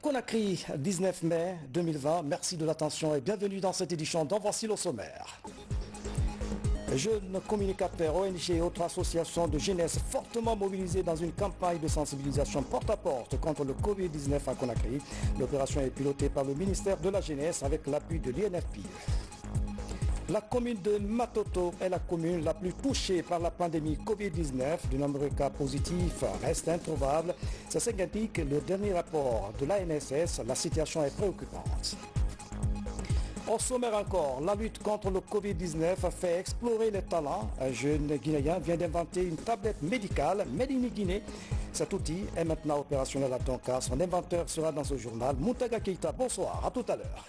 Conakry, 19 mai 2020. Merci de l'attention et bienvenue dans cette édition dont voici le sommaire. Jeunes communicateurs, ONG et autres associations de jeunesse fortement mobilisées dans une campagne de sensibilisation porte-à-porte contre le Covid-19 à Conakry. L'opération est pilotée par le ministère de la Jeunesse avec l'appui de l'INFP. La commune de Matoto est la commune la plus touchée par la pandémie Covid-19. De nombreux cas positifs restent introuvables. C'est ce qu'indique le dernier rapport de l'ANSS. La situation est préoccupante. Au sommaire encore, la lutte contre le Covid-19 a fait explorer les talents. Un jeune Guinéen vient d'inventer une tablette médicale Made in Guinée. Cet outil est maintenant opérationnel à Tonka. Son inventeur sera dans ce journal. Moutaga Keita, bonsoir, à tout à l'heure.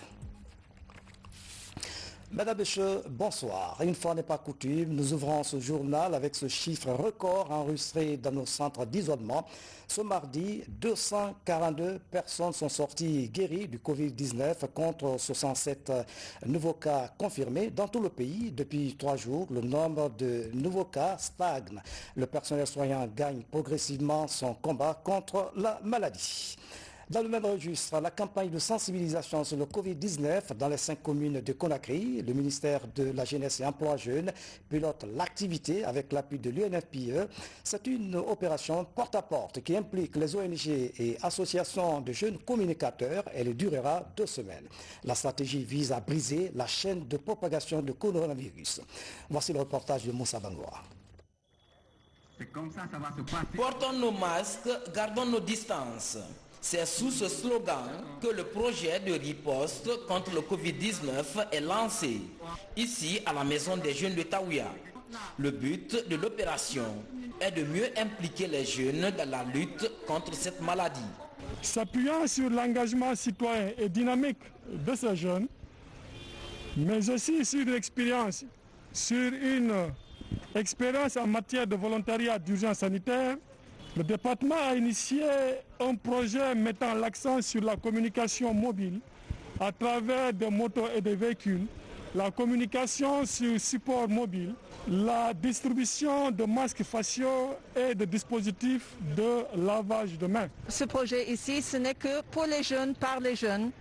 Mesdames et messieurs, bonsoir. Une fois n'est pas coutume, nous ouvrons ce journal avec ce chiffre record enregistré dans nos centres d'isolement. Ce mardi, 242 personnes sont sorties guéries du Covid-19 contre 67 nouveaux cas confirmés dans tout le pays. Depuis 3 jours, le nombre de nouveaux cas stagne. Le personnel soignant gagne progressivement son combat contre la maladie. Dans le même registre, la campagne de sensibilisation sur le Covid-19 dans les 5 communes de Conakry, le ministère de la Jeunesse et Emploi Jeunes pilote l'activité avec l'appui de l'UNFPE. C'est une opération porte-à-porte qui implique les ONG et associations de jeunes communicateurs. Elle durera 2 semaines. La stratégie vise à briser la chaîne de propagation du coronavirus. Voici le reportage de Moussa Bangoa. Portons nos masques, gardons nos distances. C'est sous ce slogan que le projet de riposte contre le Covid-19 est lancé, ici à la Maison des Jeunes de Taouya. Le but de l'opération est de mieux impliquer les jeunes dans la lutte contre cette maladie. S'appuyant sur l'engagement citoyen et dynamique de ces jeunes, mais aussi sur l'expérience, sur une expérience en matière de volontariat d'urgence sanitaire, le département a initié un projet mettant l'accent sur la communication mobile à travers des motos et des véhicules, la communication sur support mobile, la distribution de masques faciaux et de dispositifs de lavage de mains. Ce projet ici, ce n'est que pour les jeunes, par les jeunes,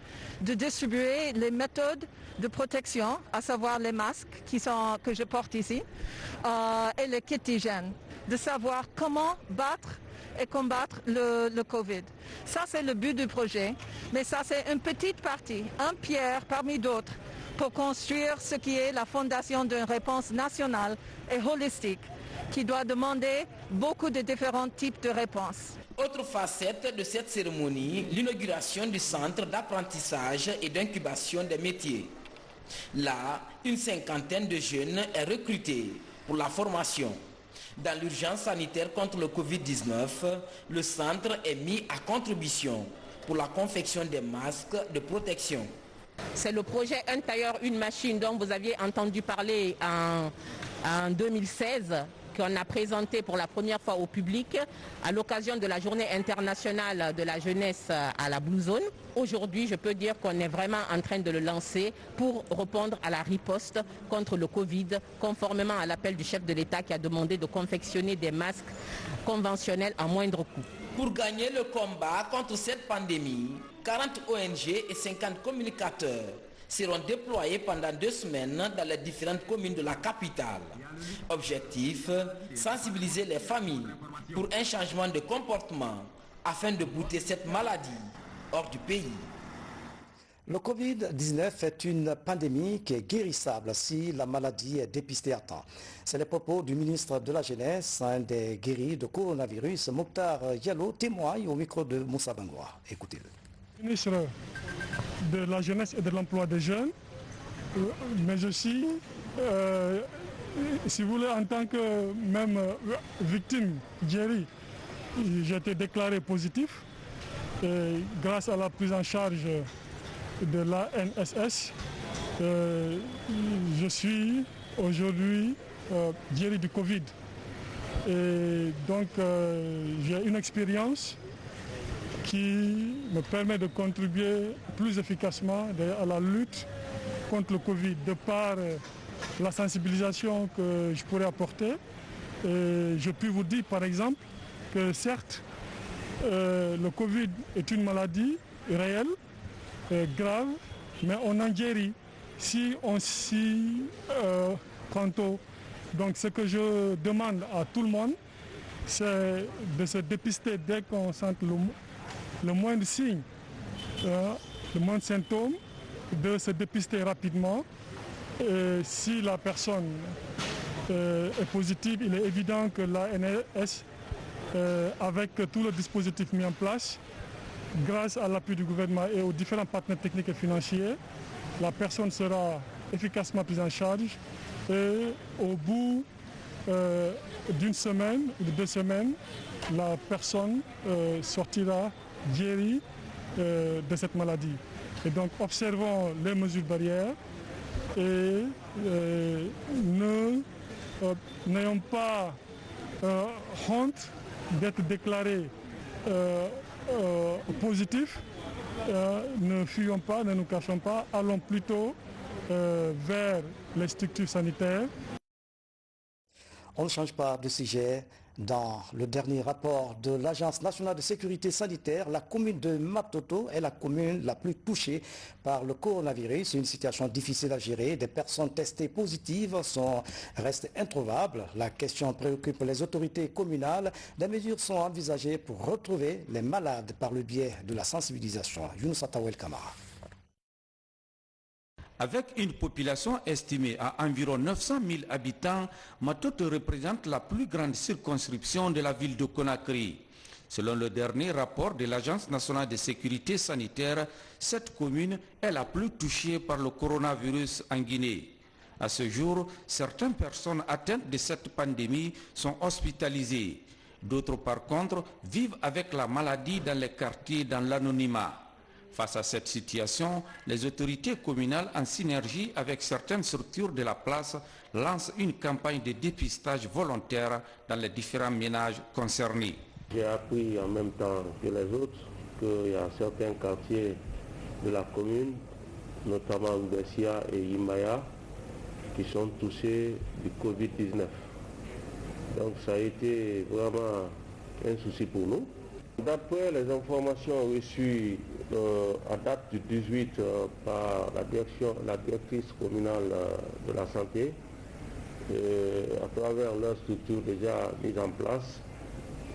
de distribuer les méthodes de protection, à savoir les masques que je porte ici, et les kits d'hygiène, de savoir comment battre et combattre le Covid. Ça, c'est le but du projet, mais ça, c'est une petite partie, un pierre parmi d'autres, pour construire ce qui est la fondation d'une réponse nationale et holistique, qui doit demander beaucoup de différents types de réponses. Autre facette de cette cérémonie, l'inauguration du centre d'apprentissage et d'incubation des métiers. Là, une 50aine de jeunes est recrutée pour la formation. Dans l'urgence sanitaire contre le Covid-19, le centre est mis à contribution pour la confection des masques de protection. C'est le projet Un tailleur, une machine dont vous aviez entendu parler en 2016, qu'on a présenté pour la première fois au public à l'occasion de la journée internationale de la jeunesse à la Blue Zone. Aujourd'hui, je peux dire qu'on est vraiment en train de le lancer pour répondre à la riposte contre le Covid, conformément à l'appel du chef de l'État qui a demandé de confectionner des masques conventionnels à moindre coût. Pour gagner le combat contre cette pandémie, 40 ONG et 50 communicateurs seront déployés pendant 2 semaines dans les différentes communes de la capitale. Objectif, sensibiliser les familles pour un changement de comportement afin de bouter cette maladie hors du pays. Le Covid-19 est une pandémie qui est guérissable si la maladie est dépistée à temps. C'est les propos du ministre de la Jeunesse, un des guéris de coronavirus, Mokhtar Diallo, témoigne au micro de Moussa Bangoa. Écoutez-le. Ministre de la Jeunesse et de l'Emploi des Jeunes, mais aussi, si vous voulez, en tant que même victime guérie, j'ai été déclaré positif. Et grâce à la prise en charge de l'ANSS, je suis aujourd'hui guéri du Covid. Et donc j'ai une expérience qui me permet de contribuer plus efficacement à la lutte contre le Covid de par la sensibilisation que je pourrais apporter. Et je puis vous dire par exemple que certes, le Covid est une maladie réelle, grave, mais on en guérit si on s'y prend tôt. Donc ce que je demande à tout le monde, c'est de se dépister dès qu'on sent le moindre signe, le moindre symptôme, de se dépister rapidement. Et si la personne est positive, il est évident que l'ANS, avec tout le dispositif mis en place, grâce à l'appui du gouvernement et aux différents partenaires techniques et financiers, la personne sera efficacement prise en charge et au bout d'une semaine ou de 2 semaines, la personne sortira guérie de cette maladie. Et donc observons les mesures barrières et n'ayons pas honte d'être déclaré positif. Ne fuyons pas, ne nous cachons pas, allons plutôt vers les structures sanitaires. On ne change pas de sujet. Dans le dernier rapport de l'Agence nationale de sécurité sanitaire, la commune de Matoto est la commune la plus touchée par le coronavirus. Une situation difficile à gérer. Des personnes testées positives restent introuvables. La question préoccupe les autorités communales. Des mesures sont envisagées pour retrouver les malades par le biais de la sensibilisation. Younous Atawel Kamara. Avec une population estimée à environ 900 000 habitants, Matoto représente la plus grande circonscription de la ville de Conakry. Selon le dernier rapport de l'Agence nationale de sécurité sanitaire, cette commune est la plus touchée par le coronavirus en Guinée. À ce jour, certaines personnes atteintes de cette pandémie sont hospitalisées. D'autres, par contre, vivent avec la maladie dans les quartiers dans l'anonymat. Face à cette situation, les autorités communales, en synergie avec certaines structures de la place, lancent une campagne de dépistage volontaire dans les différents ménages concernés. J'ai appris en même temps que les autres qu'il y a certains quartiers de la commune, notamment Bessia et Imaya, qui sont touchés du Covid-19. Donc ça a été vraiment un souci pour nous. D'après les informations reçues à date du 18 par la directrice communale de la santé, à travers leur structure déjà mise en place,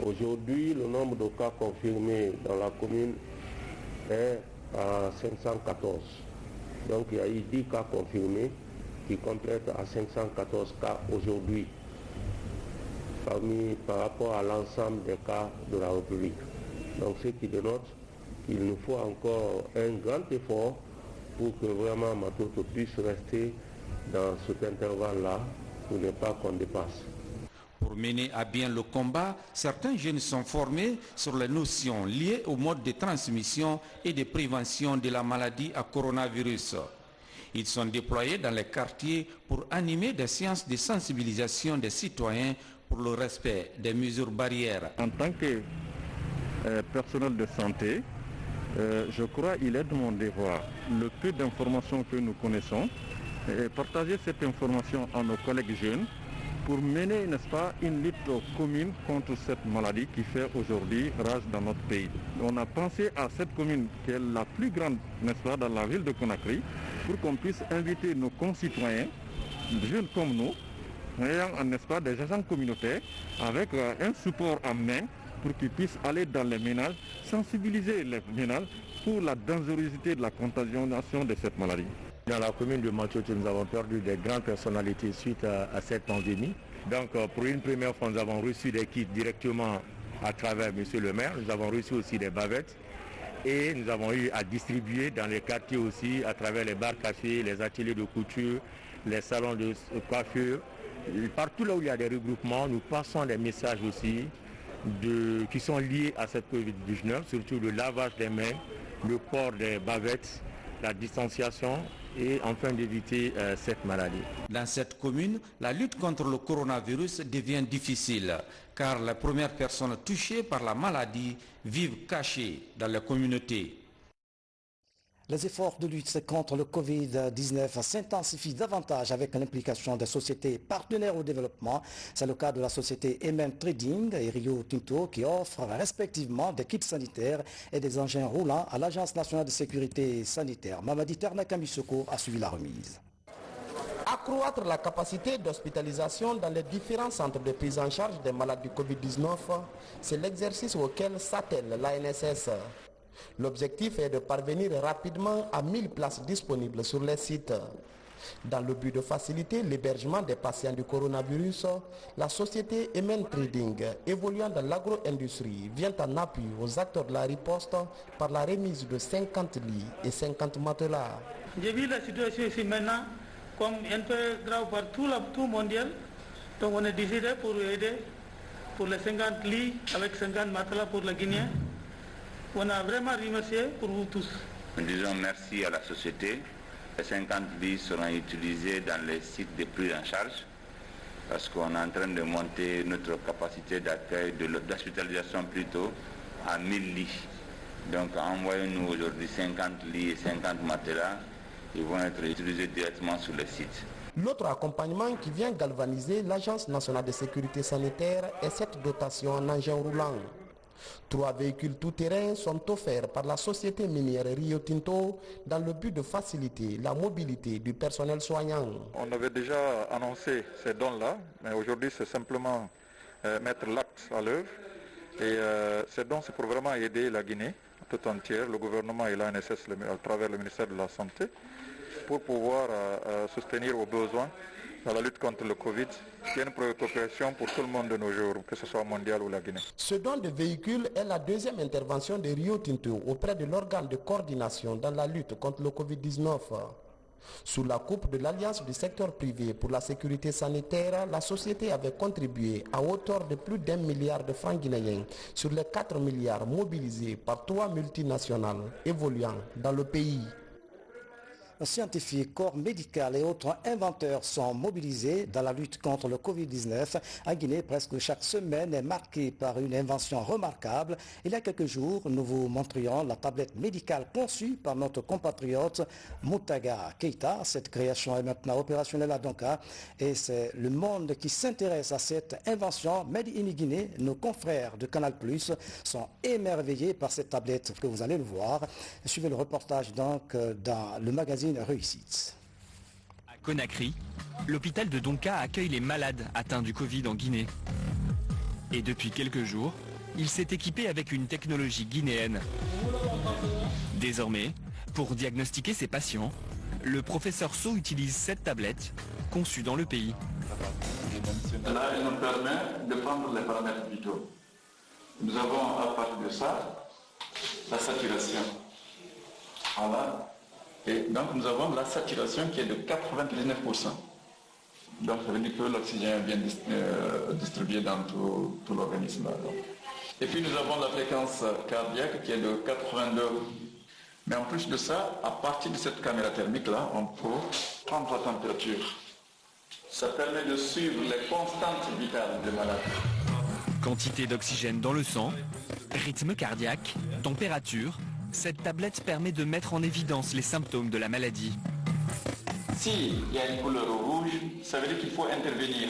aujourd'hui le nombre de cas confirmés dans la commune est à 514. Donc il y a eu 10 cas confirmés qui complètent à 514 cas aujourd'hui par rapport à l'ensemble des cas de la République. Donc ce qui dénote qu'il nous faut encore un grand effort pour que vraiment Matoto puisse rester dans cet intervalle-là pour ne pas qu'on dépasse. Pour mener à bien le combat, certains jeunes sont formés sur les notions liées au mode de transmission et de prévention de la maladie à coronavirus. Ils sont déployés dans les quartiers pour animer des séances de sensibilisation des citoyens pour le respect des mesures barrières. En tant que personnel de santé, je crois qu'il est de mon devoir, le peu d'informations que nous connaissons, partager cette information à nos collègues jeunes pour mener, n'est-ce pas, une lutte commune contre cette maladie qui fait aujourd'hui rage dans notre pays. On a pensé à cette commune qui est la plus grande, n'est-ce pas, dans la ville de Conakry, pour qu'on puisse inviter nos concitoyens, jeunes comme nous, ayant, n'est-ce pas, des agents communautaires, avec un support en main, pour qu'ils puissent aller dans les ménages, sensibiliser les ménages pour la dangerosité de la contamination de cette maladie. Dans la commune de Matoto, nous avons perdu des grandes personnalités suite à cette pandémie. Donc pour une première fois, nous avons reçu des kits directement à travers M. le maire. Nous avons reçu aussi des bavettes et nous avons eu à distribuer dans les quartiers aussi à travers les bars cafés, les ateliers de couture, les salons de coiffure. Partout là où il y a des regroupements, nous passons des messages aussi qui sont liés à cette Covid-19, surtout le lavage des mains, le port des bavettes, la distanciation et enfin d'éviter cette maladie. Dans cette commune, la lutte contre le coronavirus devient difficile car les premières personnes touchées par la maladie vivent cachées dans les communautés. Les efforts de lutte contre le Covid-19 s'intensifient davantage avec l'implication des sociétés partenaires au développement. C'est le cas de la société MM Trading et Rio Tinto qui offrent respectivement des kits sanitaires et des engins roulants à l'Agence nationale de sécurité sanitaire. Mamadi Ternakamisoko a suivi la remise. Accroître la capacité d'hospitalisation dans les différents centres de prise en charge des malades du Covid-19, c'est l'exercice auquel s'attelle l'ANSS. L'objectif est de parvenir rapidement à 1000 places disponibles sur les sites. Dans le but de faciliter l'hébergement des patients du coronavirus, la société MN Trading, évoluant dans l'agro-industrie, vient en appui aux acteurs de la riposte par la remise de 50 lits et 50 matelas. J'ai vu la situation ici maintenant comme un peu grave par tout mondial. Donc on a décidé pour aider pour les 50 lits avec 50 matelas pour les Guinéens. On a vraiment remercié pour vous tous. Nous disons merci à la société. Les 50 lits seront utilisés dans les sites de prise en charge parce qu'on est en train de monter notre capacité d'accueil, d'hospitalisation plutôt, à 1000 lits. Donc envoyez-nous aujourd'hui 50 lits et 50 matelas. Ils vont être utilisés directement sur les sites. L'autre accompagnement qui vient galvaniser l'Agence nationale de sécurité sanitaire est cette dotation en engins roulants. 3 véhicules tout-terrain sont offerts par la société minière Rio Tinto dans le but de faciliter la mobilité du personnel soignant. On avait déjà annoncé ces dons-là, mais aujourd'hui c'est simplement mettre l'acte à l'œuvre. Et ces dons, c'est pour vraiment aider la Guinée tout entière, le gouvernement et l'ANSS à travers le ministère de la Santé, pour pouvoir soutenir aux besoins dans la lutte contre le Covid, qui est une préoccupation pour tout le monde de nos jours, que ce soit mondial ou la Guinée. Ce don de véhicules est la deuxième intervention de Rio Tinto auprès de l'organe de coordination dans la lutte contre le Covid-19. Sous la coupe de l'Alliance du secteur privé pour la sécurité sanitaire, la société avait contribué à hauteur de plus d'1 milliard de francs guinéens sur les 4 milliards mobilisés par 3 multinationales évoluant dans le pays. Scientifiques, corps médical et autres inventeurs sont mobilisés dans la lutte contre le Covid-19. En Guinée, presque chaque semaine est marquée par une invention remarquable. Il y a quelques jours, nous vous montrions la tablette médicale conçue par notre compatriote Moutaga Keïta. Cette création est maintenant opérationnelle à Donka et c'est le monde qui s'intéresse à cette invention Made in Guinée. Nos confrères de Canal+ sont émerveillés par cette tablette que vous allez le voir. Suivez le reportage donc dans le magazine Réussite. À Conakry, l'hôpital de Donka accueille les malades atteints du Covid en Guinée. Et depuis quelques jours, il s'est équipé avec une technologie guinéenne. Désormais, pour diagnostiquer ses patients, le professeur So utilise cette tablette conçue dans le pays. Là, il nous permet de prendre les paramètres vitaux. Nous avons à partir de ça la saturation. Voilà. Et donc nous avons la saturation qui est de 99%. Donc ça veut dire que l'oxygène est bien distribué dans tout l'organisme. Et puis nous avons la fréquence cardiaque qui est de 82. Mais en plus de ça, à partir de cette caméra thermique-là, on peut prendre la température. Ça permet de suivre les constantes vitales des malades. Quantité d'oxygène dans le sang, rythme cardiaque, température. Cette tablette permet de mettre en évidence les symptômes de la maladie. S'il y a une couleur rouge, ça veut dire qu'il faut intervenir.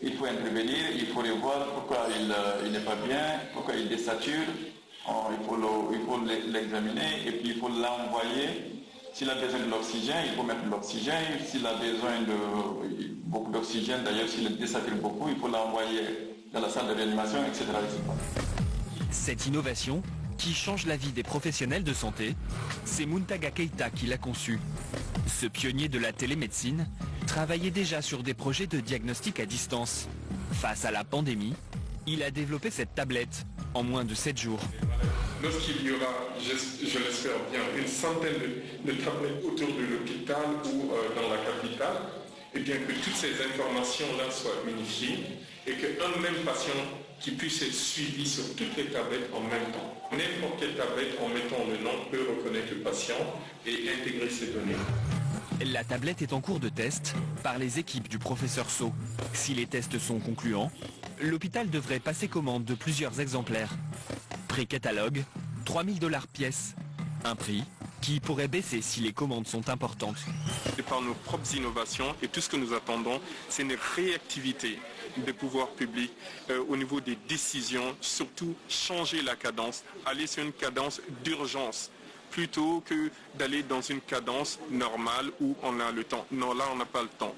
Il faut intervenir, il faut voir pourquoi il n'est pas bien, pourquoi il désature. Il faut l'examiner et puis il faut l'envoyer. S'il a besoin de l'oxygène, il faut mettre de l'oxygène. S'il a besoin de beaucoup d'oxygène, d'ailleurs s'il désature beaucoup, il faut l'envoyer dans la salle de réanimation, etc. Cette innovation qui change la vie des professionnels de santé, c'est Moutaga Keïta qui l'a conçu. Ce pionnier de la télémédecine travaillait déjà sur des projets de diagnostic à distance. Face à la pandémie, il a développé cette tablette en moins de 7 jours. Lorsqu'il y aura, je l'espère bien, une centaine de tablettes autour de l'hôpital ou dans la capitale, et bien que toutes ces informations-là soient unifiées et qu'un même patient qui puisse être suivi sur toutes les tablettes en même temps. N'importe quelle tablette, en mettant le nom, peut reconnaître le patient et intégrer ses données. La tablette est en cours de test par les équipes du professeur So. Si les tests sont concluants, l'hôpital devrait passer commande de plusieurs exemplaires. Prix catalogue, $3000 pièce. Un prix qui pourrait baisser si les commandes sont importantes. Et par nos propres innovations et tout ce que nous attendons, c'est une réactivité des pouvoirs publics au niveau des décisions, surtout changer la cadence, aller sur une cadence d'urgence plutôt que d'aller dans une cadence normale où on a le temps. Non, là on n'a pas le temps.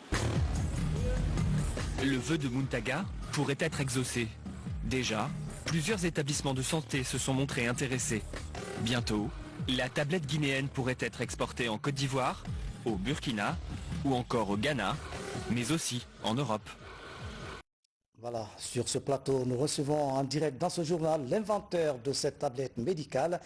Le vœu de Muntaga pourrait être exaucé. Déjà, plusieurs établissements de santé se sont montrés intéressés. Bientôt, la tablette guinéenne pourrait être exportée en Côte d'Ivoire, au Burkina ou encore au Ghana, mais aussi en Europe. Voilà, sur ce plateau, nous recevons en direct dans ce journal l'inventeur de cette tablette médicale,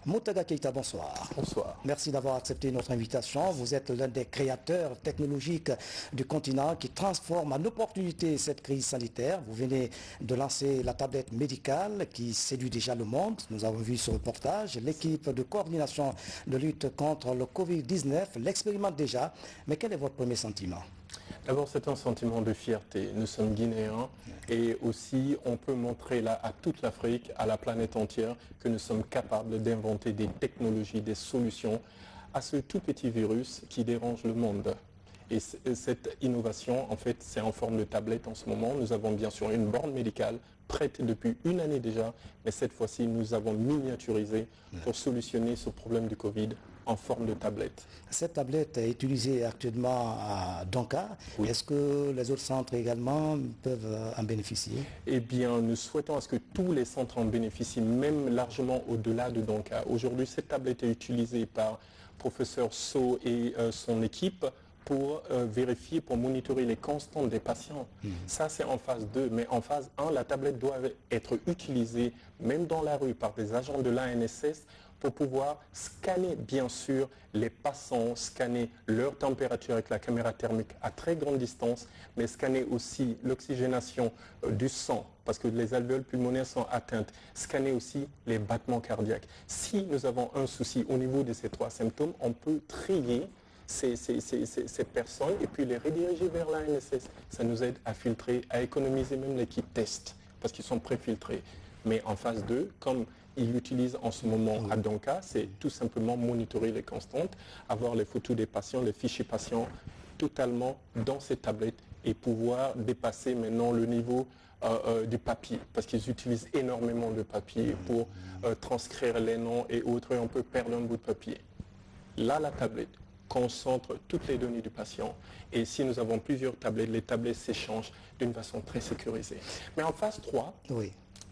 Muntaga Keïta, bonsoir. Bonsoir. Merci d'avoir accepté notre invitation. Vous êtes l'un des créateurs technologiques du continent qui transforme en opportunité cette crise sanitaire. Vous venez de lancer la tablette médicale qui séduit déjà le monde. Nous avons vu ce reportage. L'équipe de coordination de lutte contre le Covid-19 l'expérimente déjà. Mais quel est votre premier sentiment ? D'abord, c'est un sentiment de fierté. Nous sommes Guinéens et aussi on peut montrer là à toute l'Afrique, à la planète entière, que nous sommes capables d'inventer des technologies, des solutions à ce tout petit virus qui dérange le monde. Et cette innovation, en fait, c'est en forme de tablette en ce moment. Nous avons bien sûr une borne médicale prête depuis une année déjà, mais cette fois-ci, nous avons miniaturisé pour solutionner ce problème du Covid en forme de tablette. Cette tablette est utilisée actuellement à Donka. Oui. Est-ce que les autres centres également peuvent en bénéficier? Eh bien, nous souhaitons à ce que tous les centres en bénéficient, même largement au-delà de Donka. Aujourd'hui, cette tablette est utilisée par professeur So et son équipe pour vérifier, pour monitorer les constantes des patients. Ça, c'est en phase 2. Mais en phase 1, la tablette doit être utilisée, même dans la rue, par des agents de l'ANSS pour pouvoir scanner, bien sûr, les passants, scanner leur température avec la caméra thermique à très grande distance, mais scanner aussi l'oxygénation du sang, parce que les alvéoles pulmonaires sont atteintes, scanner aussi les battements cardiaques. Si nous avons un souci au niveau de ces 3 symptômes, on peut trier ces personnes et puis les rediriger vers l'ANSS. Ça nous aide à filtrer, à économiser même l'équipe test, parce qu'ils sont préfiltrés. Mais en phase 2, comme ils l'utilisent en ce moment à Donka, c'est tout simplement monitorer les constantes, avoir les photos des patients, les fichiers patients totalement dans ces tablettes et pouvoir dépasser maintenant le niveau du papier, parce qu'ils utilisent énormément de papier pour transcrire les noms et autres, et on peut perdre un bout de papier. Là, la tablette concentre toutes les données du patient, et si nous avons plusieurs tablettes, les tablettes s'échangent d'une façon très sécurisée. Mais en phase 3,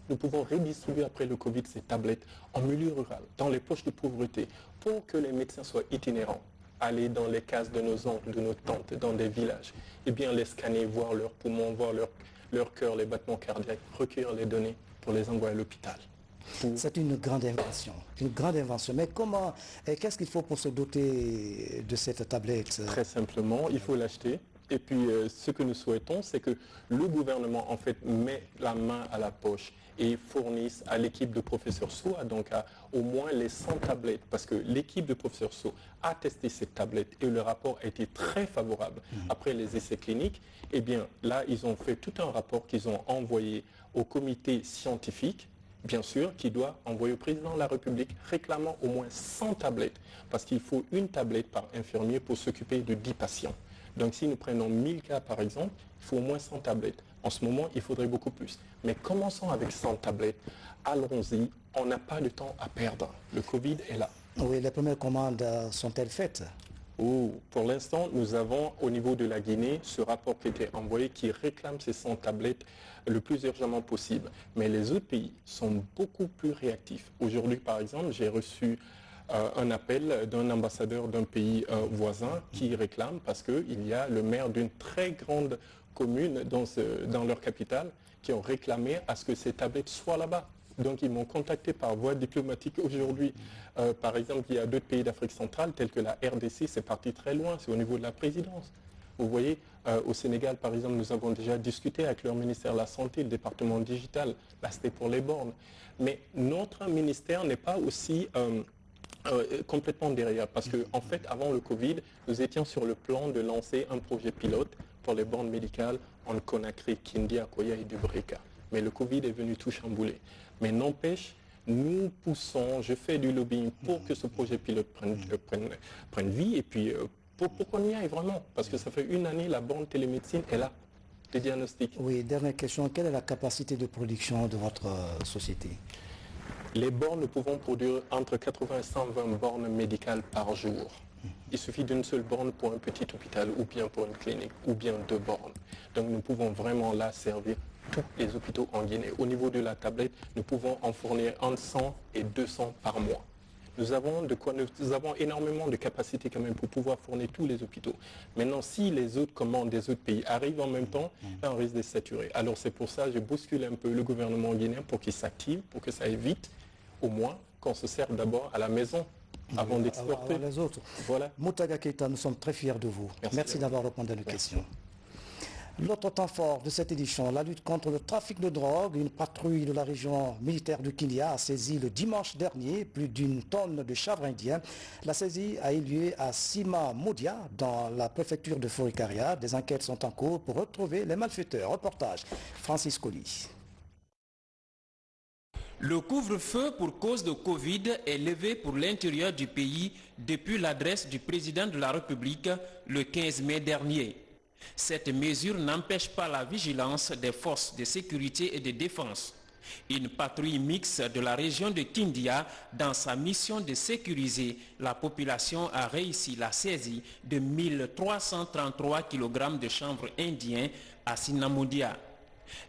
nous pouvons redistribuer après le Covid ces tablettes en milieu rural, dans les poches de pauvreté, pour que les médecins soient itinérants, aller dans les cases de nos oncles, de nos tantes, dans des villages, et bien les scanner, voir leurs poumons, voir leur cœur, les battements cardiaques, recueillir les données pour les envoyer à l'hôpital. C'est une grande invention, Mais comment, qu'est-ce qu'il faut pour se doter de cette tablette? Très simplement, il faut l'acheter. Et puis, ce que nous souhaitons, c'est que le gouvernement, en fait, met la main à la poche et fournisse à l'équipe de professeur So, donc au moins les 100 tablettes, parce que l'équipe de professeur So a testé ces tablettes et le rapport a été très favorable. Après les essais cliniques, eh bien, là, ils ont fait tout un rapport qu'ils ont envoyé au comité scientifique, bien sûr, qui doit envoyer au président de la République réclamant au moins 100 tablettes, parce qu'il faut une tablette par infirmier pour s'occuper de 10 patients. Donc si nous prenons 1000 cas par exemple, il faut au moins 100 tablettes. En ce moment, il faudrait beaucoup plus. Mais commençons avec 100 tablettes. Allons-y, on n'a pas de temps à perdre. Le Covid est là. Oui, les premières commandes sont-elles faites? Pour l'instant, nous avons au niveau de la Guinée ce rapport qui a été envoyé qui réclame ces 100 tablettes le plus urgemment possible. Mais les autres pays sont beaucoup plus réactifs. Aujourd'hui, par exemple, j'ai reçu un appel d'un ambassadeur d'un pays voisin qui réclame parce qu'il y a le maire d'une très grande commune dans leur capitale qui ont réclamé à ce que ces tablettes soient là-bas. Donc ils m'ont contacté par voie diplomatique aujourd'hui. Par exemple, il y a d'autres pays d'Afrique centrale tels que la RDC, c'est parti très loin, c'est au niveau de la présidence. Vous voyez, au Sénégal, par exemple, nous avons déjà discuté avec leur ministère de la Santé, le département digital, là c'était pour les bornes. Mais notre ministère n'est pas aussi complètement derrière, parce qu'en fait, avant le Covid, nous étions sur le plan de lancer un projet pilote pour les bornes médicales en Conakry, Kindi, Akoya et Dubrika. Mais le Covid est venu tout chambouler. Mais n'empêche, nous poussons, je fais du lobbying pour que ce projet pilote prenne vie et puis pour qu'on y aille vraiment. Parce que ça fait une année, la borne télémédecine est là, le diagnostic. Oui, dernière question, quelle est la capacité de production de votre société? Les bornes, nous pouvons produire entre 80 et 120 bornes médicales par jour. Il suffit d'une seule borne pour un petit hôpital ou bien pour une clinique ou bien 2 bornes. Donc nous pouvons vraiment là servir tous les hôpitaux en Guinée. Au niveau de la tablette, nous pouvons en fournir entre 100 et 200 par mois. Nous avons énormément de capacité quand même pour pouvoir fournir tous les hôpitaux. Maintenant, si les autres commandes des autres pays arrivent en même temps, là, on risque de saturer. Alors c'est pour ça que je bouscule un peu le gouvernement guinéen pour qu'il s'active, pour que ça aille vite, au moins qu'on se serve d'abord à la maison avant d'exporter. Les autres. Voilà. Mountaga Keïta, nous sommes très fiers de vous. Merci d'avoir répondu à nos questions. L'autre temps fort de cette édition, la lutte contre le trafic de drogue. Une patrouille de la région militaire du Kenya a saisi le dimanche dernier plus d'une tonne de chanvre indien. La saisie a eu lieu à Sima Moudia, dans la préfecture de Forikaria. Des enquêtes sont en cours pour retrouver les malfaiteurs. Reportage Francis Colli. Le couvre-feu pour cause de Covid est levé pour l'intérieur du pays depuis l'adresse du président de la République le 15 mai dernier. Cette mesure n'empêche pas la vigilance des forces de sécurité et de défense. Une patrouille mixte de la région de Kindia, dans sa mission de sécuriser la population, a réussi la saisie de 1333 kg de chanvre indien à Sinamoudia,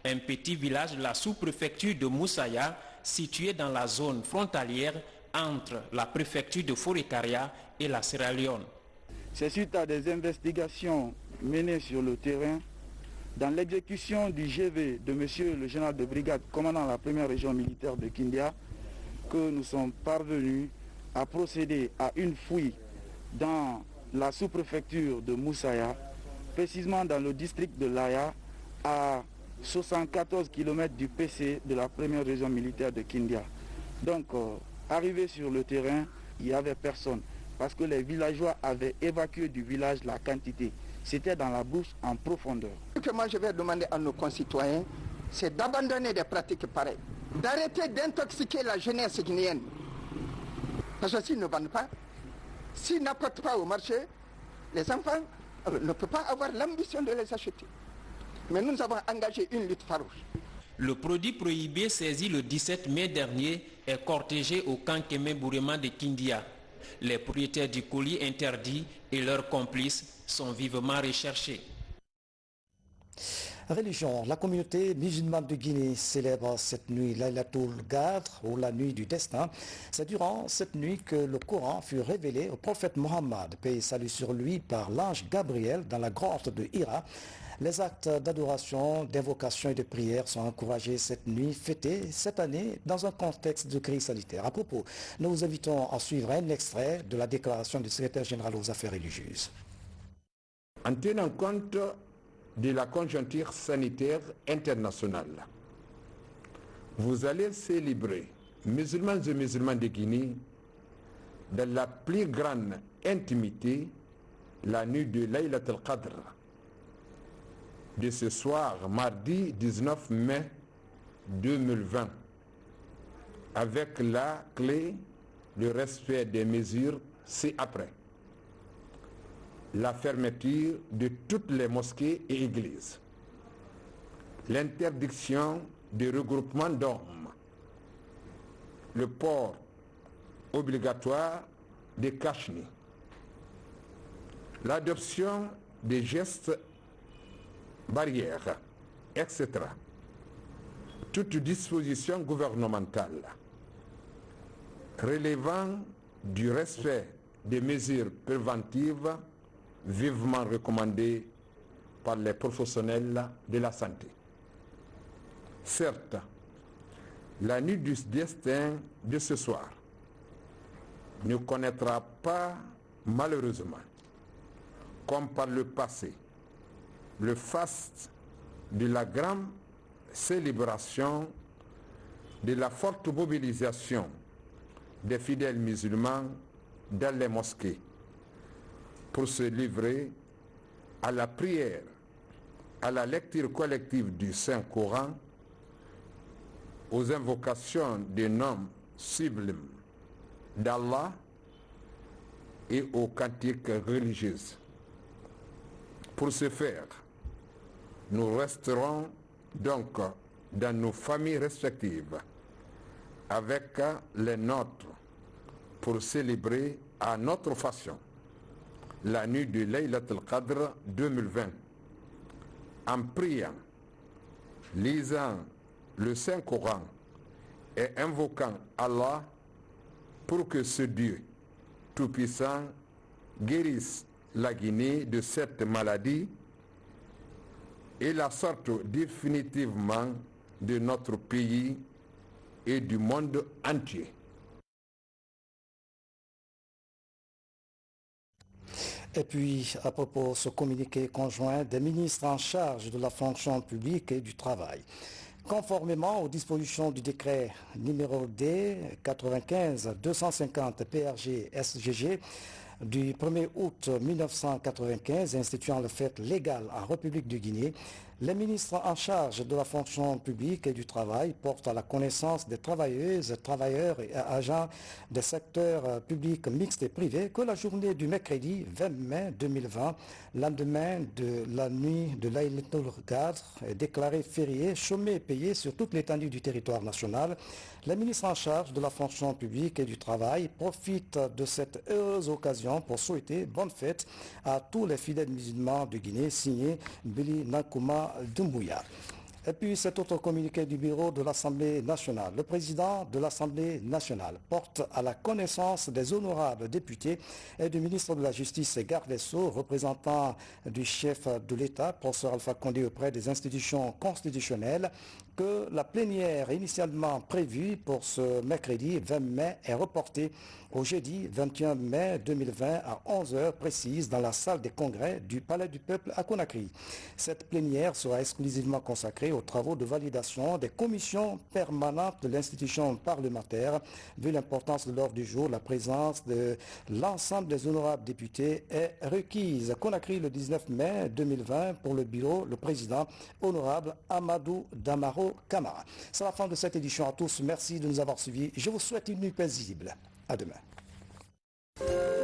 un petit village de la sous-préfecture de Moussaya, situé dans la zone frontalière entre la préfecture de Forikaria et la Sierra Leone. C'est suite à des investigations menées sur le terrain, dans l'exécution du GV de monsieur le général de brigade commandant la première région militaire de Kindia, que nous sommes parvenus à procéder à une fouille dans la sous-préfecture de Moussaya, précisément dans le district de Laya, à 74 km du PC de la première région militaire de Kindia. Donc, arrivé sur le terrain, il n'y avait personne, parce que les villageois avaient évacué du village la quantité. C'était dans la brousse en profondeur. Ce que moi je vais demander à nos concitoyens, c'est d'abandonner des pratiques pareilles, d'arrêter d'intoxiquer la jeunesse guinéenne. Parce que s'ils ne vendent pas, s'ils n'apportent pas au marché, les enfants ne peuvent pas avoir l'ambition de les acheter. Mais nous avons engagé une lutte farouche. Le produit prohibé saisi le 17 mai dernier est cortégé au camp Kémé Bourema de Kindia. Les propriétaires du colis interdit et leurs complices sont vivement recherchés. Religion. La communauté musulmane de Guinée célèbre cette nuit Laylatul Qadr ou la nuit du destin. C'est durant cette nuit que le Coran fut révélé au prophète Mohammed, paix et salut sur lui, par l'ange Gabriel dans la grotte de Hira. Les actes d'adoration, d'invocation et de prière sont encouragés cette nuit, fêtée cette année dans un contexte de crise sanitaire. À propos, nous vous invitons à suivre un extrait de la déclaration du secrétaire général aux affaires religieuses. En tenant compte de la conjoncture sanitaire internationale, vous allez célébrer, musulmans et musulmans de Guinée, dans la plus grande intimité, la nuit de Laylatul Qadr, de ce soir, mardi 19 mai 2020, avec la clé, le respect des mesures ci-après. La fermeture de toutes les mosquées et églises, l'interdiction des regroupements d'hommes, le port obligatoire des cachemires, l'adoption des gestes barrières, etc. Toute disposition gouvernementale relevant du respect des mesures préventives vivement recommandées par les professionnels de la santé. Certes, la nuit du destin de ce soir ne connaîtra pas, malheureusement, comme par le passé, le faste de la grande célébration de la forte mobilisation des fidèles musulmans dans les mosquées pour se livrer à la prière, à la lecture collective du Saint-Coran, aux invocations des noms sublime d'Allah et aux cantiques religieuses. Pour ce faire, nous resterons donc dans nos familles respectives avec les nôtres pour célébrer à notre façon la nuit de Laylat al-Qadr 2020 en priant, lisant le Saint-Coran et invoquant Allah pour que ce Dieu tout-puissant guérisse la Guinée de cette maladie et la sorte définitivement de notre pays et du monde entier. Et puis, à propos de ce communiqué conjoint des ministres en charge de la fonction publique et du travail. Conformément aux dispositions du décret numéro D 95-250 PRG-SGG du 1er août 1995 instituant le fait légal en République de Guinée, les ministres en charge de la fonction publique et du travail portent à la connaissance des travailleuses, travailleurs et agents des secteurs publics mixtes et privés que la journée du mercredi 20 mai 2020, lendemain de la nuit de Laylat al-Qadr, est déclarée fériée, chômée et payée sur toute l'étendue du territoire national. Les ministres en charge de la fonction publique et du travail profitent de cette heureuse occasion pour souhaiter bonne fête à tous les fidèles musulmans de Guinée, signé Billy Nkouma Doumbouya. Et puis cet autre communiqué du bureau de l'Assemblée nationale. Le président de l'Assemblée nationale porte à la connaissance des honorables députés et du ministre de la Justice et garde des Sceaux, représentant du chef de l'État, professeur Alpha Condé auprès des institutions constitutionnelles, que la plénière initialement prévue pour ce mercredi 20 mai est reportée au jeudi 21 mai 2020 à 11h précise dans la salle des congrès du Palais du Peuple à Conakry. Cette plénière sera exclusivement consacrée aux travaux de validation des commissions permanentes de l'institution parlementaire. Vu l'importance de l'ordre du jour, la présence de l'ensemble des honorables députés est requise. Conakry le 19 mai 2020 pour le bureau, le président honorable Amadou Damaro Camara. C'est la fin de cette édition à tous. Merci de nous avoir suivis. Je vous souhaite une nuit paisible. À demain.